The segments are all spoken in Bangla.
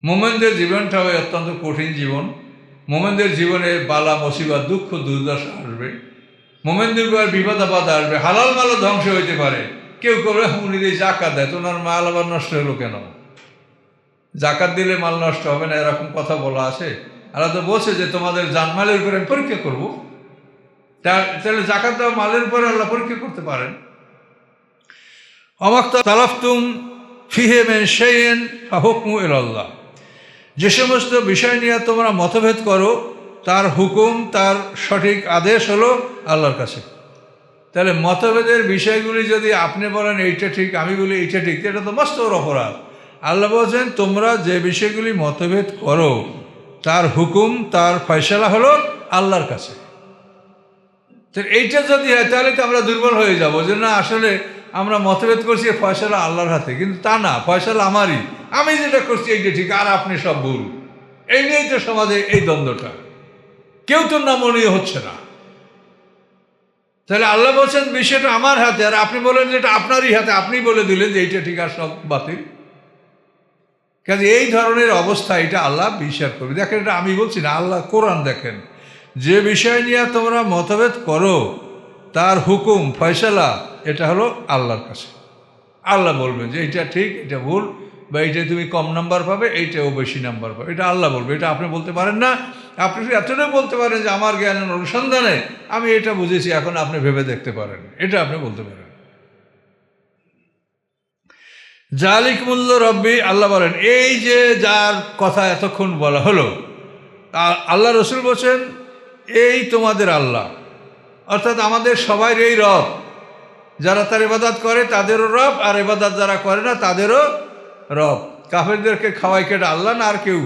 মোমেনদের জীবনটাও অত্যন্ত কঠিন জীবন। মোমেনদের জীবনে বালা মুসিবত দুঃখ দুর্দশা আসবে, মোমেনদের উপর বিপদ আপদ আসবে, হালাল মালও ধ্বংস হইতে পারে। কেউ করে উনি দিয়ে জাকাত দেয়, তোমার মাল আবার নষ্ট হলো কেন? জাকাত দিলে মাল নষ্ট হবে না, এরকম কথা বলা আছে। আল্লাহ তো বলছে যে তোমাদের জানমালের উপরে আমি পরীক্ষা করবো। তাহলে জাকাত দেওয়া মালের উপরে আল্লাহ পরীক্ষা করতে পারেন। অমাক্তা তালাফতুম ফিহে মিন শাইইন ফাহুকমু ইলাল্লাহ, যে সমস্ত বিষয় নিয়ে তোমরা মতভেদ করো তার হুকুম, তার সঠিক আদেশ হলো আল্লাহর কাছে। তাহলে মতভেদের বিষয়গুলি যদি আপনি বলেন এইটা ঠিক, আমি বলি এইটা ঠিক, এটা তো মস্ত বড় অপরাধ। আল্লাহ বলছেন তোমরা যে বিষয়গুলি মতভেদ করো তার হুকুম, তার ফয়সালা হলো আল্লাহর কাছে। তো এইটা যদি হয় তাহলে তো আমরা দুর্বল হয়ে যাব, যে না আসলে আমরা মতভেদ করছি, ফয়সালা আল্লাহর হাতে। কিন্তু তা না, ফয়সালা আমারই, আমি যেটা করছি এইটা ঠিক আর আপনি সব ভুল। এই নিয়েই তো সমাজে এই দ্বন্দ্বটা, কেউ তো নমনীয় হচ্ছে না। তাহলে আল্লাহ বলছেন বিষয়টা আমার হাতে, আর আপনি বলেন যে এটা আপনারই হাতে, আপনি বলে দিলেন যে এইটা ঠিক আর সব বাতিল। কাজে এই ধরনের অবস্থা এটা আল্লাহ বিচার করবে। দেখেন, এটা আমি বলছি না, আল্লাহ কোরআন দেখেন, যে বিষয় নিয়ে তোমরা মতভেদ করো তার হুকুম ফয়সালা এটা হলো আল্লাহর কাছে। আল্লাহ বলবেন যে এইটা ঠিক, এটা ভুল, বা এইটা তুমি কম নাম্বার পাবে, এইটাও বেশি নাম্বার পাবে, এটা আল্লাহ বলবে। এটা আপনি বলতে পারেন না। আপনি এতটাই বলতে পারেন যে আমার জ্ঞানের অনুসন্ধানে আমি এটা বুঝেছি, এখন আপনি ভেবে দেখতে পারেন, এটা আপনি বলতে পারেন। জালিকুমুল্ল রব্বি, আল্লাহ বলেন এই যে যার কথা এতক্ষণ বলা হলো, আল্লাহ রসুল বলছেন এই তোমাদের আল্লাহ, অর্থাৎ আমাদের সবাই এই রব। যারা তার ইবাদত করে তাদেরও রব, আর ইবাদত যারা করে না তাদেরও রব। কাফেরদেরকে খাওয়াই কেটে আল্লাহ না আর কেউ,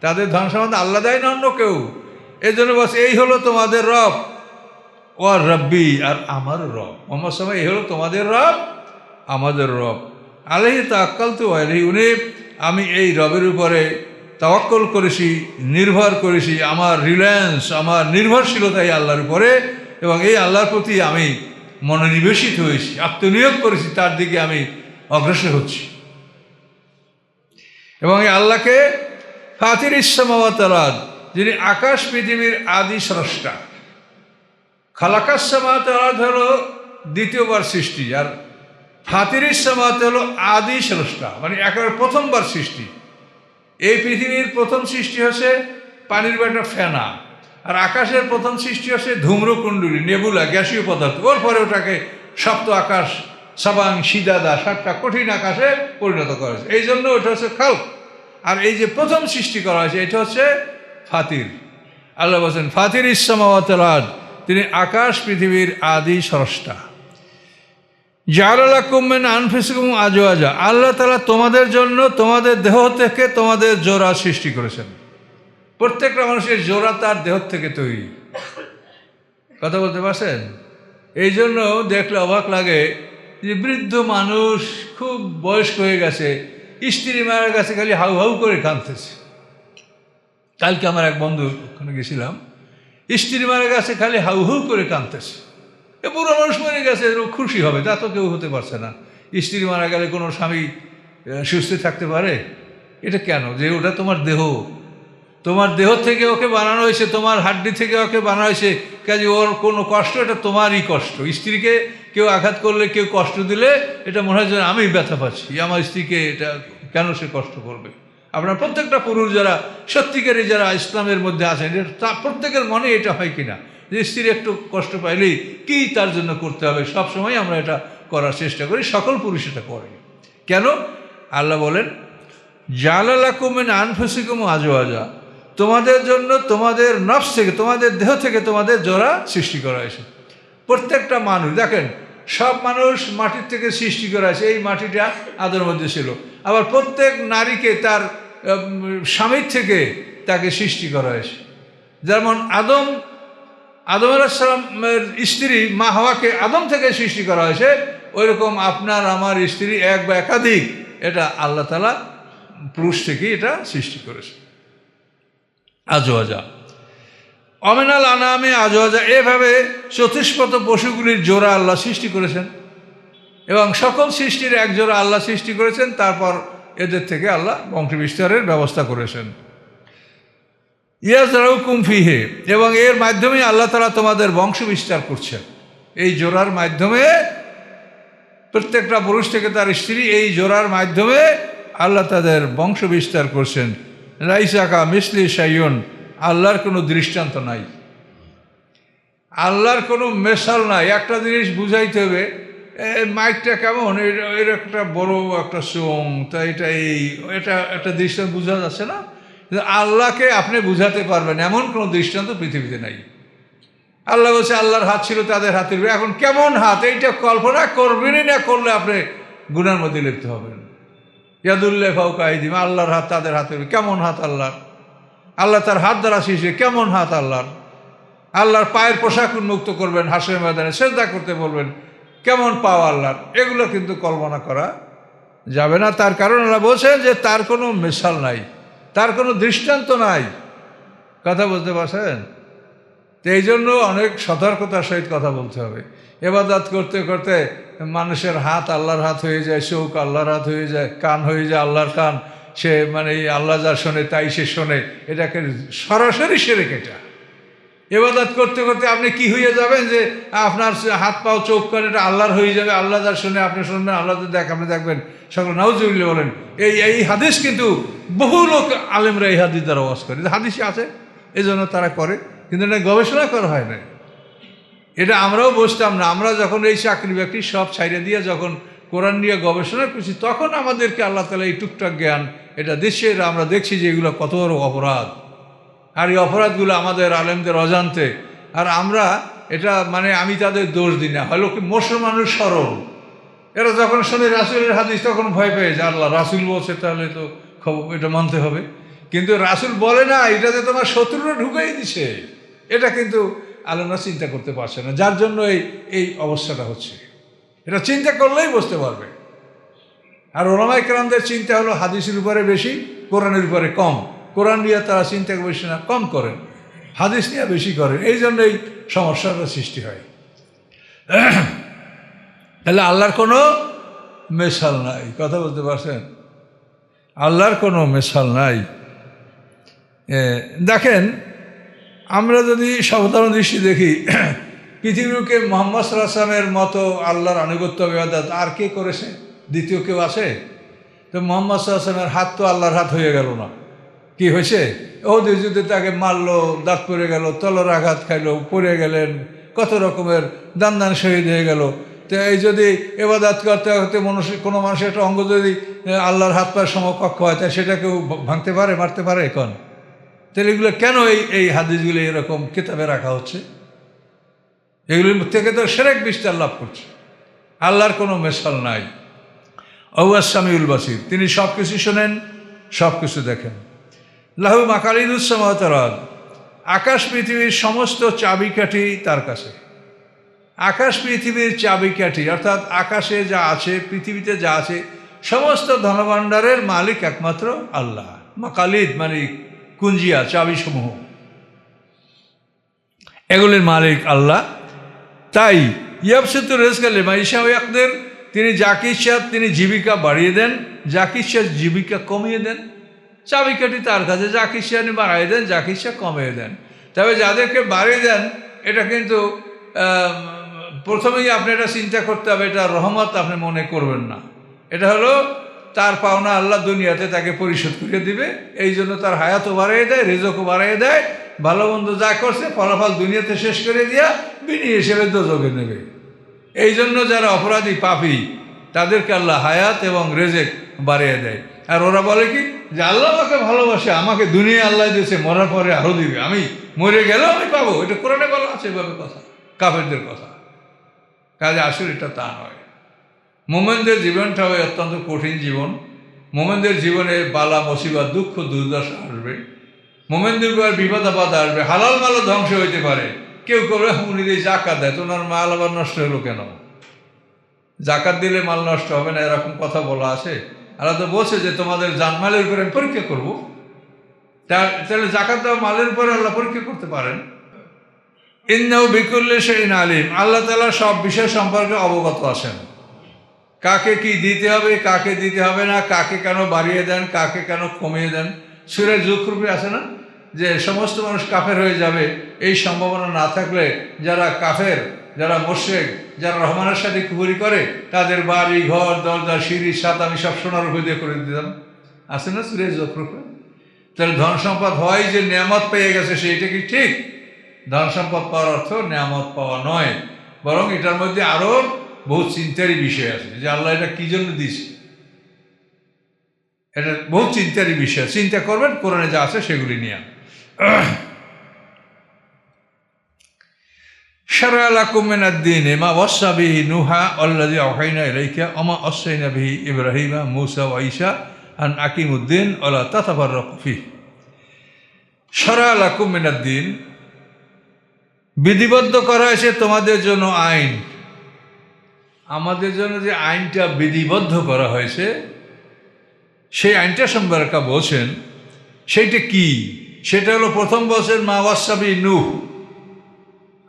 তাদের ধন সম্পদ আল্লাহ দেয় না অন্য কেউ। এই জন্য বলছে এই হলো তোমাদের রব, ও রব্বি, আর আমার রব। মোহাম্মদ সাল্লাল্লাহু আলাইহি ওয়াসাল্লাম, এই হলো তোমাদের রব, আমাদের রব। আলাইহি তাওয়াক্কালতু ওয়া ইলাইহি উনীব, আমি এই রবের উপরে তাওয়াক্কুল করেছি, নির্ভর করেছি, আমার রিলায়েন্স, আমার নির্ভরশীলতাই আল্লাহর উপরে, এবং এই আল্লাহর প্রতি আমি মনোনিবেশিত হয়েছি, আত্মনিয়োগ করেছি, তার দিকে আমি অগ্রসর হচ্ছি। এবং এই আল্লাহকে ফাতিরিস সামাওয়াতি ওয়াল আরদ, যিনি আকাশ পৃথিবীর আদি স্রষ্টা। খালাকাস সামাওয়াতি ওয়াল আরদ হলো দ্বিতীয়বার সৃষ্টি, আর ফাতিরিস সামাওয়াতি হলো আদি স্রষ্টা, মানে একেবারে প্রথমবার সৃষ্টি। এই পৃথিবীর প্রথম সৃষ্টি হচ্ছে পানির একটা ফেনা, আর আকাশের প্রথম সৃষ্টি হচ্ছে ধূম্রকুণ্ডলী, নেবুলা, গ্যাসীয় পদার্থ। ওর পরে ওটাকে সপ্ত আকাশ, সাবাং সিদাদা, 7টা কঠিন আকাশে পরিণত করা হয়েছে। এই জন্য ওটা হচ্ছে খালক। আর এই যে প্রথম সৃষ্টি করা হয়েছে এটা হচ্ছে ফাতির। আল্লাহ বলছেন ফাতিরিস সামাওয়াতি ওয়াল আরদ, তিনি আকাশ পৃথিবীর আদি স্রষ্টা। জাআলা লাকুম মিন আনফুসিকুম আজওয়াজা, আল্লাহ তাআলা তোমাদের জন্য তোমাদের দেহ থেকে তোমাদের জোড়া সৃষ্টি করেছেন। প্রত্যেকটা মানুষের জোড়া তার দেহ থেকে তৈরি। কথা বলতে পারছেন? এই জন্য দেখলে অবাক লাগে যে বৃদ্ধ মানুষ খুব বয়স্ক হয়ে গেছে, স্ত্রী মারা গেছে, খালি হাউ হাউ করে কাঁদতেছে। কালকে আমার এক বন্ধু ওখানে গেছিলাম, স্ত্রী মারা গেছে, খালি হাউ হাউ করে কাঁদতেছে। এ বুড়ো মানুষ মরে গেছে, খুশি হবে তা তো কেউ হতে পারছে না। স্ত্রী মারা গেলে কোনো স্বামী সুস্থ থাকতে পারে? এটা কেন? যে ওটা তোমার দেহ, তোমার দেহ থেকে ওকে বানানো হয়েছে, তোমার হাড্ডি থেকে ওকে বানানো হয়েছে, কাজে ওর কোনো কষ্ট, এটা তোমারই কষ্ট। স্ত্রীকে কেউ আঘাত করলে, কেউ কষ্ট দিলে এটা মনে হয় যে আমি ব্যথা পাচ্ছি, আমার স্ত্রীকে এটা কেন সে কষ্ট করবে? আপনার প্রত্যেকটা পুরুষ যারা সত্যিকারী, যারা ইসলামের মধ্যে আছেন, তা প্রত্যেকের মনে এটা হয় কিনা যে স্ত্রী একটু কষ্ট পাইলেই কি তার জন্য করতে হবে? সবসময় আমরা এটা করার চেষ্টা করি, সকল পুরুষ এটা করে। কেন? আল্লাহ বলেন জাআলা লাকুম মিন আনফুসিকুম আজওয়াজা, তোমাদের জন্য তোমাদের নফস থেকে, তোমাদের দেহ থেকে তোমাদের জোড়া সৃষ্টি করা হয়েছে। প্রত্যেকটা মানুষ দেখেন, সব মানুষ মাটির থেকে সৃষ্টি করা হয়েছে, এই মাটিটা আদমের মধ্যে ছিল। আবার প্রত্যেক নারীকে তার স্বামীর থেকে তাকে সৃষ্টি করা হয়েছে। যেমন আদম আলাইহিস সালামের স্ত্রী মা হাওয়াকে আদম থেকে সৃষ্টি করা হয়েছে, ওইরকম আপনার আমার স্ত্রী এক বা একাধিক, এটা আল্লাহ তাআলা পুরুষ থেকেই এটা সৃষ্টি করেছে। আজওয়াজা অমিনাল আনামে আজওয়াজা, এভাবে চতুষ্পদ পশুগুলির জোড়া আল্লাহ সৃষ্টি করেছেন, এবং সকল সৃষ্টির এক জোড়া আল্লাহ সৃষ্টি করেছেন। তারপর এদের থেকে আল্লাহ বংশ বিস্তারের ব্যবস্থা করেছেন। ইয়াজরাউকুম ফিহে, এবং এর মাধ্যমে আল্লাহ তাআলা তোমাদের বংশ বিস্তার করছেন। এই জোড়ার মাধ্যমে প্রত্যেকটা পুরুষ থেকে তার স্ত্রী, এই জোড়ার মাধ্যমে আল্লাহ তাদের বংশ বিস্তার করছেন। লাইসা কামিসলি শাইউন, আল্লাহর কোনো দৃষ্টান্ত নাই, আল্লাহর কোনো মেশাল নাই। একটা জিনিস বুঝাইতে হবে, মাইকটা কেমন, এর একটা বড় একটা চোং, তা এটা একটা দৃষ্টান্ত বোঝা যাচ্ছে না। আল্লাহকে আপনি বুঝাতে পারবেন এমন কোনো দৃষ্টান্ত পৃথিবীতে নাই। আল্লাহ বলছে আল্লাহর হাত ছিল তাদের হাতের, এখন কেমন হাত, এইটা কল্পনা করবেনই না, করলে আপনি গুনার মধ্যে লিপ্ত হবেন। ইয়াদুল্লাহ ফাওকা আইদিহিম, আল্লাহর হাত তাদের হাতের, কেমন হাত আল্লাহর, আল্লাহ তার হাত দ্বারা সৃষ্টি, কেমন হাত আল্লাহর। আল্লাহর পায়ের পোশাক উন্মুক্ত করবেন, হাসরের ময়দানে সেজদা করতে বলবেন, কেমন পাও আল্লাহর, এগুলো কিন্তু কল্পনা করা যাবে না। তার কারণ আল্লাহ বলছেন যে তার কোনো মিসাল নাই, তার কোনো দৃষ্টান্ত নাই। কথা বুঝতে পারছেন? তো এই জন্য অনেক সতর্কতার সহিত কথা বলতে হবে। ইবাদত করতে করতে মানুষের হাত আল্লাহর হাত হয়ে যায়, চোখ আল্লাহর হাত হয়ে যায়, কান হয়ে যায় আল্লাহর কান, সে মানে আল্লাহ যা শোনে তাই সে শোনে, এটাকে সরাসরি শিরক। এটা ইবাদত করতে করতে আপনি কি হয়ে যাবেন যে আপনার হাত পাও চোখ কান এটা আল্লাহর হয়ে যাবে, আল্লাহ যা শুনে আপনি শুনবেন, আল্লাহ দেখ আপনি দেখবেন, সকল নাউজুবিল্লাহ বলেন। এই হাদিস কিন্তু বহু লোক আলেমরা এই হাদিস দ্বারা ওয়াজ করে, হাদিসে আছে, এই জন্য তারা করে, কিন্তু এটা গবেষণা করা হয় না। এটা আমরাও বসতাম না, আমরা যখন এই চাকরি বাকরি সব ছাইড়ে দিয়ে যখন কোরআন নিয়ে গবেষণা করছি, তখন আমাদেরকে আল্লাহ তাআলা এই টুকটাক জ্ঞান এটা দিচ্ছে। আমরা দেখছি যে এগুলো কত বড় অপরাধ, আর এই অপরাধগুলো আমাদের আলেমদের অজান্তে। আর আমরা এটা মানে আমি তাদের দোষ দিই না, হলো কি মুসলমানের সরল, এরা যখন শোনে রাসূলের হাদিস তখন ভয় পেয়ে যায়, আল্লাহ রাসূল বলছে তাহলে তো এটা মানতে হবে। কিন্তু রাসূল বলে না, এটাতে তোমার শত্রুরা ঢুকাই দিছে, এটা কিন্তু আলেমরা চিন্তা করতে পারছে না, যার জন্য এই অবস্থাটা হচ্ছে। এটা চিন্তা করলেই বুঝতে পারবে। আর উলামায়ে কেরামদের চিন্তা হলো হাদিসের উপরে বেশি, কোরআনের উপরে কম। কোরআন নিয়ে তারা চিন্তা বেশি না, কম করেন, হাদিস নিয়ে বেশি করেন, এই জন্যই সমস্যাটা সৃষ্টি হয়। তাহলে আল্লাহর কোনো মেশাল নাই, কথা বলতে পারছেন? আল্লাহর কোনো মেশাল নাই। দেখেন, আমরা যদি সাবধান দৃষ্টি দেখি, পৃথিবীকে মুহাম্মদ সাল্লাল্লাহু আলাইহি ওয়াসাল্লামের মতো আল্লাহর আনুগত্য ইবাদত আর কে করেছে? দ্বিতীয় কেউ আছে? তো মুহাম্মদ সাল্লাল্লাহু আলাইহি ওয়াসাল্লামের হাত তো আল্লাহর হাত হয়ে গেল না, কি হয়েছে? ওদের যুদ্ধে তাকে মারলো, দাঁত পড়ে গেল, তলোয়ার আঘাত খাইলো, পড়ে গেলেন, কত রকমের দান শহীদ হয়ে গেল। তো এই যদি ইবাদত করতে করতে কোনো মানুষের একটা অঙ্গ যদি আল্লাহর হাত পায়ের সমকক্ষ হয়, তাই সেটা কেউ ভাঙতে পারে, মারতে পারে? এখন তাহলে এগুলো কেন এই হাদিসগুলো এরকম কিতাবে রাখা হচ্ছে? এগুলির থেকে তো শিরক বিস্তার লাভ করছে। আল্লাহর কোনো মেশাল নাই। আওয়াজ সামিউল বাসির, তিনি সব কিছু শোনেন, সব কিছু দেখেন। লাহু মাকালিদুস সামাওয়াতি ওয়াল আরদ, আকাশ পৃথিবীর সমস্ত চাবিকাঠি তার কাছে। আকাশ পৃথিবীর চাবিকাঠি, অর্থাৎ আকাশে যা আছে, পৃথিবীতে যা আছে, সমস্ত ধনভাণ্ডারের মালিক একমাত্র আল্লাহ। মাকালিদ মানে কুঞ্জিয়া, চাবিসমূহ, এগুলির মালিক আল্লাহ। তাই ইয়াবসুতু রিজকা লিমান ইয়াশাউ ওয়া ইয়াকদির, তিনি যাকে ইচ্ছা তিনি জীবিকা বাড়িয়ে দেন, যাকে ইচ্ছা জীবিকা কমিয়ে দেন। চাবিকাঠি তার কাছে, যাকে ইচ্ছা তিনি বাড়িয়ে দেন, যাকে ইচ্ছা কমিয়ে দেন। তবে যাদেরকে বাড়িয়ে দেন, এটা কিন্তু প্রথমেই আপনি এটা চিন্তা করতে হবে, এটা রহমত আপনি মনে করবেন না। এটা হলো তার পাওনা আল্লাহ দুনিয়াতে তাকে পরিশোধ করে দিবে, এই জন্য তার হায়াতও বাড়িয়ে দেয়, রিজকও বাড়িয়ে দেয়, ভালো মন্দ যা করছে ফলাফল দুনিয়াতে শেষ করে দিয়া বিনিয়োগ হিসেবে দোজখে নেবে। এই জন্য যারা অপরাধী পাপী তাদেরকে আল্লাহ হায়াত এবং রিজক বাড়িয়ে দেয়। আর ওরা বলে কি যে আল্লাহ আমাকে ভালোবাসে, আমাকে দুনিয়া আল্লাহ দিয়েছে, মরার পরে আরও দিবে, আমি মরে গেলেও আমি পাবো। এটা কোরআনে বলা আছে এভাবে কথা, কাফেরদের কথা। কাজে আসলে এটা তা নয়। মোমেনদের জীবনটা হয় অত্যন্ত কঠিন জীবন। মোমেনদের জীবনে বালা মুসিবত, দুঃখ দুর্দশা আসবে, মোমেনদের উপর বিপদ আপদ আসবে, হালাল মালও ধ্বংস হইতে পারে। কেউ করে উনি দিয়ে জাকাত দেয়, তোমার মাল আবার নষ্ট হলো কেন? জাকাত দিলে মাল নষ্ট হবে না, এরকম কথা বলা আছে। আল্লাহ তো বলছে যে তোমাদের জানমালের উপরে আমি পরীক্ষা করবো। তাহলে জাকাত দেওয়া মালের উপরে আল্লাহ পরীক্ষা করতে পারেন। ইন্নাহু বিকুল্লি শাইইন আলিম, আল্লাহ তাআলা সব বিষয় সম্পর্কে অবগত আছেন। কাকে কি দিতে হবে, কাকে দিতে হবে না, কাকে কেন বাড়িয়ে দেন, কাকে কেন কমিয়ে দেন। সূরা যুখরুফে আছে না যে সমস্ত মানুষ কাফের হয়ে যাবে, এই সম্ভাবনা না থাকলে যারা কাফের, যারা মুশরিক, যারা রহমানের সাথে কুফরি করে, তাদের বাড়ি ঘর দরজা সিঁড়ি ছাদ আমি সব সোনার উপর দিয়ে করে দিতাম। আছে না সূরা যুখরুফে? তাহলে ধন সম্পদ হয় যে নেয়ামত পেয়ে গেছে সেইটা কি ঠিক? ধন সম্পদ পাওয়ার অর্থ নেয়ামত পাওয়া নয়, বরং এটার মধ্যে আরো বহু চিন্তারই বিষয় আছে যে আল্লাহ এটা কি জন্য দিয়েছে। এটা বহু চিন্তারই বিষয়, চিন্তা করবেন কোরআনে যা আছে সেগুলি নিয়ে। শারআ লাকুম মিনাদ দীনি মা ওয়াসা বিহি নূহা আল্লাযী আওহাইনা ইলাইকা ওয়া মা ওয়াসাইনা বিহি ইব্রাহিমা মূসা ওয়া ঈসা আন আকিমুদ্দিন ওয়া লা তাতাফাররাকু ফীহি। শারআ লাকুম মিনাদ দীন, বিধিবদ্ধ করা হয়েছে তোমাদের জন্য আইন। আমাদের জন্য যে আইনটা বিধিবদ্ধ করা হয়েছে সেই আইনটা সম্পর্কে বলছেন সেইটা কি? সেটা হলো প্রথম বলছেন মা ওয়াসা বিহি নূহ,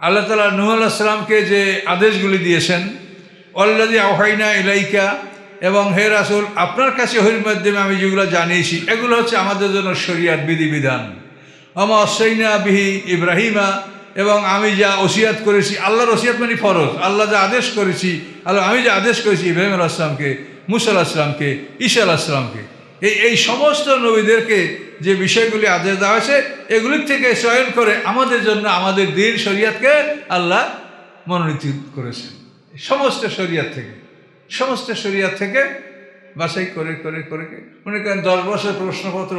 আল্লাহ তাআলা নূহ আলাইহিস সালামকে যে আদেশগুলি দিয়েছেন, আল্লাযী আওহাইনা ইলাইকা, এবং হে রাসূল আপনার কাছে ওহীর মাধ্যমে আমি যেগুলো জানিয়েছি এগুলো হচ্ছে আমাদের জন্য শরীয়ত বিধিবিধান। ওয়া মা ওয়াসাইনা বিহি ইব্রাহিমা, এবং আমি যা ওসিয়াত করেছি, আল্লাহর ওসিয়াত মানে ফরজ, আল্লাহ যা আদেশ করেছি, আমি যে আদেশ করেছি ইব্রাহিম আলাইহিস সালামকে, মূসা আলাইহিস সালামকে, ঈসা আলাইহিস সালামকে, এই সমস্ত নবীদেরকে যে বিষয়গুলি আদেশ দেওয়া হয়েছে এগুলির থেকে চয়ন করে আমাদের জন্য আমাদের দিন শরীয়তকে আল্লাহ মনোনীত করেছেন। সমস্ত শরীয়ত থেকে বাছাই করে করে করে মনে করেন 10 বছর প্রশ্নপত্র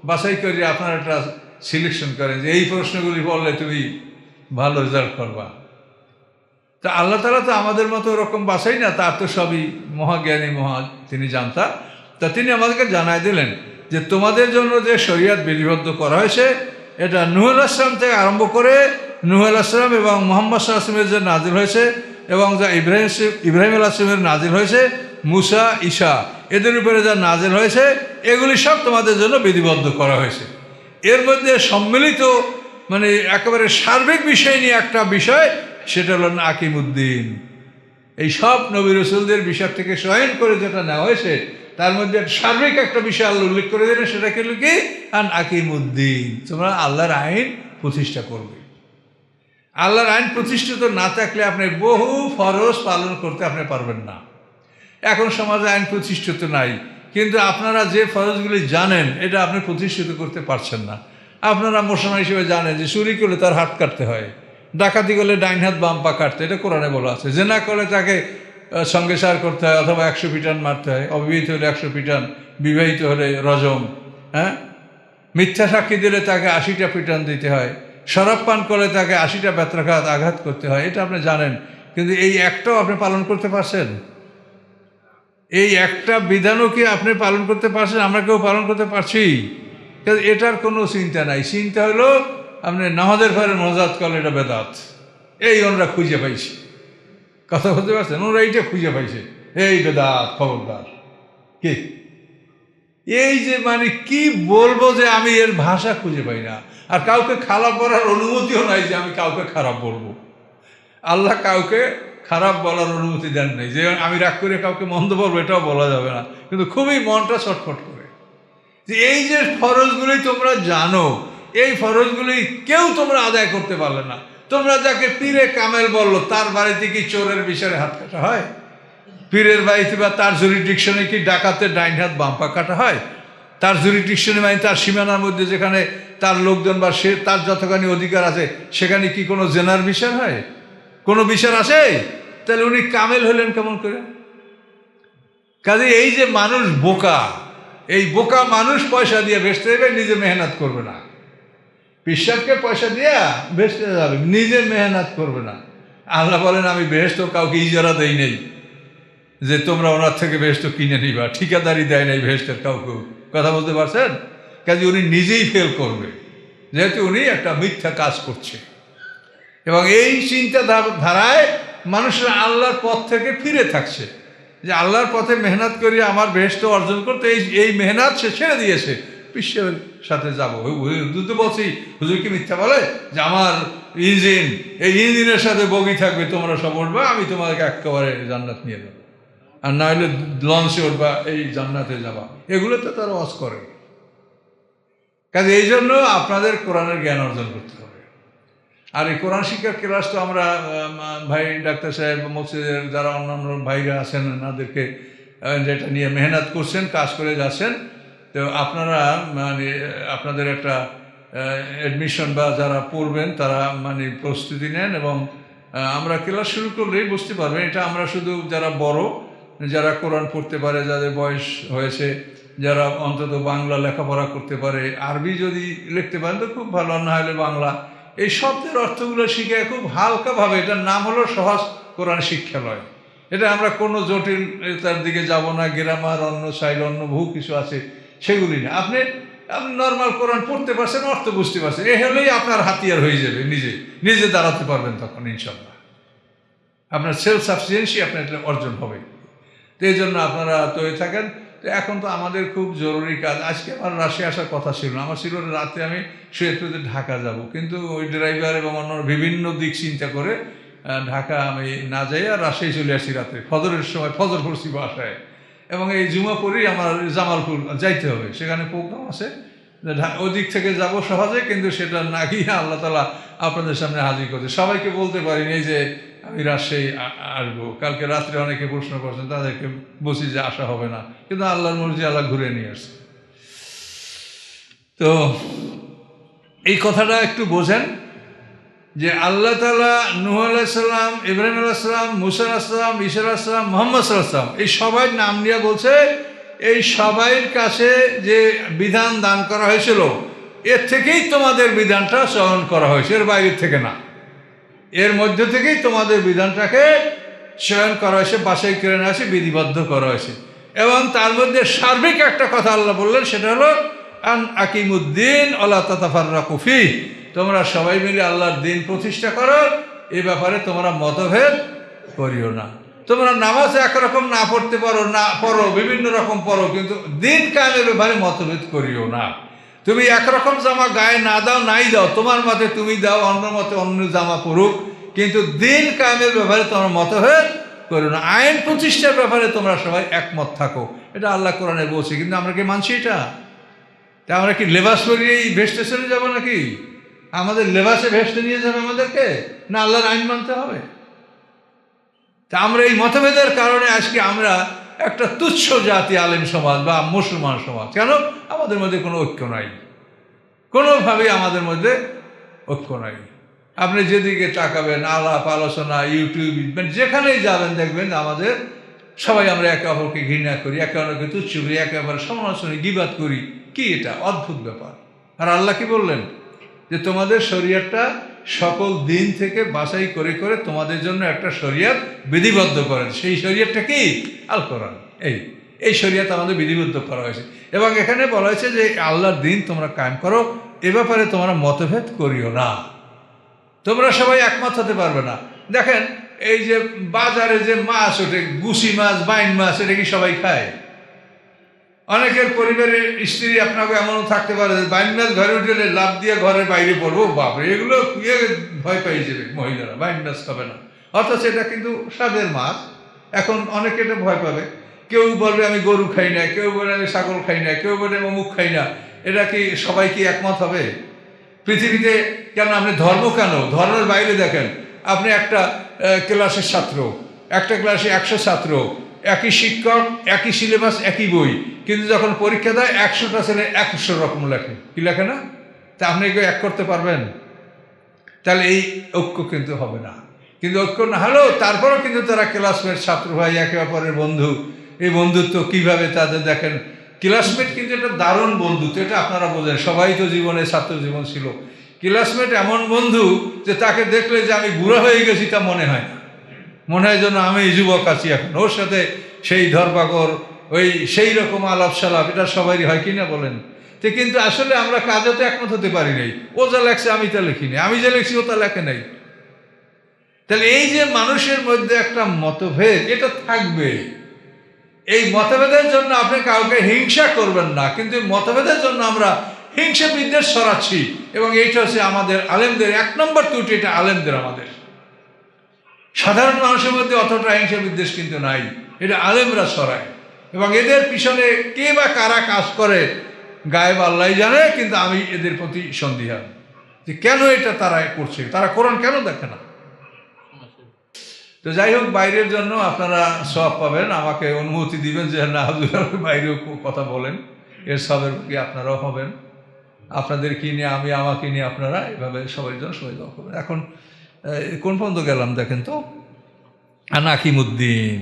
বাছাই করে আপনারা একটা সিলেকশন করেন যে এই প্রশ্নগুলি বললে তুমি ভালো রেজাল্ট করবা। তা আল্লাহ তাআলা তো আমাদের মতো ওরকম বাছাই না, তার তো সবই মহাজ্ঞানী তিনি জানতা। তা তিনি আমাদেরকে জানাই দিলেন যে তোমাদের জন্য যে শরীয়ত বিধিবদ্ধ করা হয়েছে এটা নূহ আলাইহিস সালাম থেকে আরম্ভ করে নূহ আলাইহিস সালাম এবং মুহাম্মদ সাল্লাল্লাহু আলাইহি ওয়াসাল্লামের যে নাজিল হয়েছে এবং যা ইব্রাহিম আলাইহিস সালামের নাজিল হয়েছে, মূসা ঈসা এদের উপরে যা নাজিল হয়েছে এগুলি সব তোমাদের জন্য বিধিবদ্ধ করা হয়েছে। এর মধ্যে সম্মিলিত মানে একেবারে সার্বিক বিষয় নিয়ে একটা বিষয়, সেটা হলো আকিমুদ্দিন। এই সব নবী রাসূলদের বিষয় থেকে চয়ন করে যেটা নেওয়া হয়েছে তার মধ্যে সার্বিক একটা বিষয় আল্লাহ উল্লেখ করে দিলেন, সেটা কি হলো কি আন আকিমুদ্দিন, তোমরা আল্লাহর আইন প্রতিষ্ঠা করবে। আল্লাহর আইন প্রতিষ্ঠিত না থাকলে আপনি বহু ফরজ পালন করতে আপনি পারবেন না। এখন সমাজে আইন প্রতিষ্ঠিত নাই, কিন্তু আপনারা যে ফরজগুলি জানেন এটা আপনি প্রতিষ্ঠিত করতে পারছেন না। আপনারা মুসলমান হিসেবে জানেন যে চুরি করলে তার হাত কাটতে হয়, ডাকাতি করলে ডাইন হাত বাম পা কাটতে, এটা কোরআনে বলা আছে। জেনা করলে তাকে সঙ্গে সার করতে হয় অথবা 100 পিটান মারতে হয়, অবিবাহিত হলে 100 পিটান, বিবাহিত হলে রজম। হ্যাঁ, মিথ্যা সাক্ষী দিলে তাকে 80টা পিটান দিতে হয়, শরাব পান করলে তাকে 80টা বেত্রাঘাত আঘাত করতে হয়, এটা আপনি জানেন। কিন্তু এই একটাও আপনি পালন করতে পারছেন? এই একটা বিধানও কি আপনি পালন করতে পারছেন? আমরা কেউ পালন করতে পারছি? কিন্তু এটার কোনো চিন্তা নাই। চিন্তা হলো আপনি নামাজের ঘরে মোনাজাত করলে এটা বেদাত, এই ওনারা খুঁজে পাইছে। কথা বলতে পারছেন? ওরা এইটা খুঁজে পাইছে, এই বেদাত, খবরদার। কি এই যে মানে কি বলবো যে আমি এর ভাষা খুঁজে পাই না। আর কাউকে খারাপ বলার অনুমতিও নাই যে আমি কাউকে খারাপ বলবো। আল্লাহ কাউকে খারাপ বলার অনুমতি দেন নাই যে আমি রাগ করে কাউকে মন্দ বলবো, এটাও বলা যাবে না। কিন্তু খুবই মনটা ছটফট করে যে এই যে ফরজগুলি তোমরা জানো, এই ফরজগুলি কেউ তোমরা আদায় করতে পারলে না। তোমরা যাকে পীরে কামেল বললো তার বাড়িতে কি চোরের বিচারে হাত কাটা হয়? পীরের বাড়িতে বা তার জুরিডিকশনে কি ডাকাতের ডাইন হাত বাম পা কাটা হয়? তার জুরিডিকশনে মানে তার সীমানার মধ্যে যেখানে তার লোকজন বা সে তার যতখানি অধিকার আছে সেখানে কি কোনো জেনার বিচার হয়? কোনো বিচার আছে? তাহলে উনি কামেল হলেন কেমন করে? কাজে এই যে মানুষ বোকা, এই বোকা মানুষ পয়সা দিয়ে বেচতে যাবে, নিজে মেহনত করবে না। পিসাবকে পয়সা দিয়ে বেচতে যাবে, নিজে মেহনত করবে না। আল্লাহ বলেন আমি বেহেশত কাউকে ইজারা দেই নেই যে তোমরা ওনার থেকে বেহেশত কিনে নিবা, ঠিকাদারি দেয় নাই বেহেশতের কাউকে। কথা বলতে পারছেন? কাজে উনি নিজেই ফেল করবে, যেহেতু উনি একটা মিথ্যা কাজ করছে। এবং এই চিন্তা ধারায় মানুষরা আল্লাহর পথ থেকে ফিরে থাকছে যে আল্লাহর পথে মেহনত করি আমার বেহেশত অর্জন করতে, এই মেহনত সে ছেড়ে দিয়েছে, বিশ্বের সাথে যাবো। হুজুর তো বলছি, হুজুর কি মিথ্যা বলে যে আমার ইঞ্জিন, এই ইঞ্জিনের সাথে বগি থাকবে, তোমরা সব উঠবে, আমি তোমাদেরকে একেবারে জান্নাত নিয়ে যাবো। আর না হলে লঞ্চে উঠবা, এই জান্নাতে যাবা, এগুলো তো তারা ওয়াজ করে। কাজে এই জন্য আপনাদের কোরআনের জ্ঞান অর্জন করতে হবে। আর এই কোরআন শিক্ষার ক্লাস তো আমরা ভাই ডাক্তার সাহেব, মসজিদের যারা অন্যান্য ভাইরা আছেন ওনাদেরকে যেটা নিয়ে মেহনত করছেন, কাজ করে যাচ্ছেন, তো আপনারা মানে আপনাদের একটা অ্যাডমিশন বা যারা পড়বেন তারা মানে প্রস্তুতি নেন, এবং আমরা ক্লাস শুরু করলেই বুঝতে পারবেন এটা আমরা শুধু যারা বড়, যারা কোরআন পড়তে পারে, যাদের বয়স হয়েছে, যারা অন্তত বাংলা লেখাপড়া করতে পারে, আরবি যদি লিখতে পারেন তো খুব ভালো, না হলে বাংলা, এই শব্দের অর্থগুলো শিখে খুব হালকাভাবে, এটার নাম হলো সহজ কোরআন শিক্ষালয়। এটা আমরা কোনো জটিল তার দিকে যাব না, গ্রামার অন্য সাইড অন্য বহু কিছু আছে সেগুলি না। আপনি নর্মাল কোরআন পড়তে পারছেন, অর্থ বুঝতে পারছেন, এ হলেই আপনার হাতিয়ার হয়ে যাবে, নিজে দাঁড়াতে পারবেন তখন ইনশাল্লাহ। আপনার সেলফ সাফিসিয়েন্সি আপনার অর্জন হবে। তো এই জন্য আপনারা তৈরি থাকেন। তো এখন তো আমাদের খুব জরুরি কাজ, আজকে আমার রাশিয়া আসার কথা ছিল না, আমার ছিল রাতে আমি সৈয়দপুরে ঢাকা যাব, কিন্তু ওই ড্রাইভার এবং অন্য বিভিন্ন দিক চিন্তা করে ঢাকা আমি না যাই, আর রাজশাহী চলে আসি রাতে, ফজরের সময় ফজর পড়ছি বাসায়, এবং এই জুমাপুরেই আমার জামালপুর যাইতে হবে, সেখানে প্রোগ্রাম আছে, ওই দিক থেকে যাব সহজে, কিন্তু সেটা না গিয়ে আল্লাহ তাআলা আপনাদের সামনে হাজির করছে। সবাইকে বলতে পারিনি যে আমি রাজশাহী আসবো, কালকে রাত্রে অনেকে প্রশ্ন করছেন, তাদেরকে বলছি যে আসা হবে না, কিন্তু আল্লাহর মর্জি, আল্লাহ ঘুরে নিয়ে আসছে। তো এই কথাটা একটু বোঝেন যে আল্লাহ তাআলা নূহ আলাইহিস সালাম, ইব্রাহিম আলাইহিস সালাম, মুসা আলাইহিস সালাম, ঈসা আলাইহিস সালাম, মুহাম্মদ সাল্লাল্লাহু আলাইহি ওয়াসাল্লাম, এই সবাই নাম নিয়ে বলছে এই সবাইয়ের কাছে যে বিধান দান করা হয়েছিল এর থেকেই তোমাদের বিধানটা চয়ন করা হয়েছে, এর বাইরে থেকে না, এর মধ্য থেকেই তোমাদের বিধানটাকে চয়ন করা হয়েছে, বাছাই করে নেওয়া হয়েছে, বিধিবদ্ধ করা হয়েছে। এবং তার মধ্যে সার্বিক একটা কথা আল্লাহ বললেন, সেটা হলো আন আকিমুদ্দিন ওয়ালা তাতাফাররাকু ফীহ, তোমরা সবাই মিলে আল্লাহর দিন প্রতিষ্ঠা করো, এ ব্যাপারে তোমরা মতভেদ করিও না। তোমরা নামাজ একরকম না পড়তে পারো, না পড়ো, বিভিন্ন রকম পড়ো, কিন্তু দিন কায়েমের ব্যাপারে মতভেদ করিও না। তুমি একরকম জামা গায়ে না দাও, নাই দাও, তোমার মতে তুমি দাও, অন্য মতে অন্য জামা পড়ুক, কিন্তু দিন কায়েমের ব্যাপারে তোমরা মতভেদ করো না। আইন প্রতিষ্ঠার ব্যাপারে তোমরা সবাই একমত থাকো, এটা আল্লাহ কোরআনে বলছে। কিন্তু আমরা কি মানছি এটা? তা আমরা কি লেবাস পরিয়েই ভেস্টে চলে যাবো নাকি? আমাদের লেবাসে ভেস্টে নিয়ে যাবে আমাদেরকে, না আল্লাহর আইন মানতে হবে? তা আমরা এই মতভেদের কারণে আজকে আমরা একটা তুচ্ছ জাতি আলেম সমাজ বা মুসলমান সমাজ। কেন? আমাদের মধ্যে কোনো ঐক্য নাই, কোনোভাবেই আমাদের মধ্যে ঐক্য নাই। আপনি যেদিকে তাকাবেন, আলাপ আলোচনা, ইউটিউব, যেখানেই যাবেন দেখবেন আমাদের সবাই আমরা একে অপরকে ঘৃণা করি, একে অপরকে তুচ্ছ করি, একে অপরের সমালোচনা গীবাত করি। কি এটা অদ্ভুত ব্যাপার। আর আল্লাহ কি বললেন? যে তোমাদের শরীয়তটা সকল দিন থেকে বাছাই করে করে তোমাদের জন্য একটা শরীয়ত বিধিবদ্ধ করেন। সেই শরীয়তটা কি? আল কোরআন। এই শরীয়ত আমাদের বিধিবদ্ধ করা হয়েছে, এবং এখানে বলা হয়েছে যে আল্লাহর দিন তোমরা কায়েম করো, এ ব্যাপারে তোমরা মতভেদ করিও না। তোমরা সবাই একমত হতে পারবে না। দেখেন এই যে বাজারে যে মাছ ওঠে, গুছি মাছ, বাইন মাছ, এটা কি সবাই খায়? অনেকের পরিবারের স্ত্রী আপনাকে এমনও থাকতে পারে যে বাইন মাছ ঘরে উঠলে লাভ দিয়ে ঘরের বাইরে পড়বো, বাপরে এগুলো ভয় পাই যাবে মহিলারা, বাইন মাছ খাবে না, অথচ এটা কিন্তু স্বাদের মাছ। এখন অনেকে এটা ভয় পাবে, কেউ বলবে আমি গরু খাই না, কেউ বলে আমি ছাগল খাই না, কেউ বলে আমি অমুক খাই না। এটা কি সবাই কি একমত হবে? পৃথিবীতে কেন আপনি ধর্ম কেন, ধর্মের বাইরে দেখেন, আপনি একটা ক্লাসের ছাত্র, একটা ক্লাসে 100 ছাত্র, একই শিক্ষক, একই সিলেবাস, একই বই, কিন্তু যখন পরীক্ষা দেয় 100টা ছেলে 100 রকম লেখে। কি লেখে না? তা আপনি কেউ এক করতে পারবেন? তাহলে এই ঐক্য কিন্তু হবে না। কিন্তু ঐক্য না হলেও তারপরেও কিন্তু তারা ক্লাসমেট, ছাত্র ভাই, একে অপরের বন্ধু। এই বন্ধুত্ব কিভাবে তাদের দেখেন, ক্লাসমেট কিন্তু একটা দারুণ বন্ধুত্ব, এটা আপনারা বোঝেন, সবাই তো জীবনে ছাত্র জীবন ছিল। ক্লাসমেট এমন বন্ধু যে তাকে দেখলে যে আমি বুড়া হয়ে গেছি তা মনে হয় না, মনে হয় যেন আমি যুবক আছি এখন। ওর সাথে সেই ধরপাকড়, ওই সেই রকম আলাপ সালাপ, এটা সবারই হয় কিনা বলেন? তো কিন্তু আসলে আমরা কাজে তো একমত হতে পারি নাই। ও যা লেখছে আমি তা লিখি নাই, আমি যা লিখছি ও তা লেখে নাই। তাহলে এই যে মানুষের মধ্যে একটা মতভেদ, এটা থাকবে। এই মতভেদের জন্য আপনি কাউকে হিংসা করবেন না, কিন্তু মতভেদের জন্য আমরা হিংসা বিদ্বেষ ছড়াচ্ছি, এবং এইটা হচ্ছে আমাদের আলেমদের 1 নম্বর ত্রুটি। এটা আলেমদের, আমাদের সাধারণ মানুষের মধ্যে অতটা হিংসা বিদ্বেষ কিন্তু নাই। এটা আলেমরা সরায়, এবং এদের পিছনে কে বা কারা কাজ করে গায়েব আল্লাহ জানে, কিন্তু আমি এদের প্রতি সন্দিহান যে কেন এটা তারা করছে, তারা কোরআন কেন দেখে না। তো যাই হোক, বাইরের জন্য আপনারা সব পাবেন, আমাকে অনুমতি দিবেন যে না হুজুর বাইরেও কথা বলেন, এর সবের কি আপনারাও হবেন, আপনাদের কি নিয়ে আমি, আমাকে নিয়ে আপনারা, এভাবে সবার জন্য সবাই দোয়া করবেন। এখন কোন পর্যন্ত গেলাম দেখেন তো, নাকিমুদ্দিন।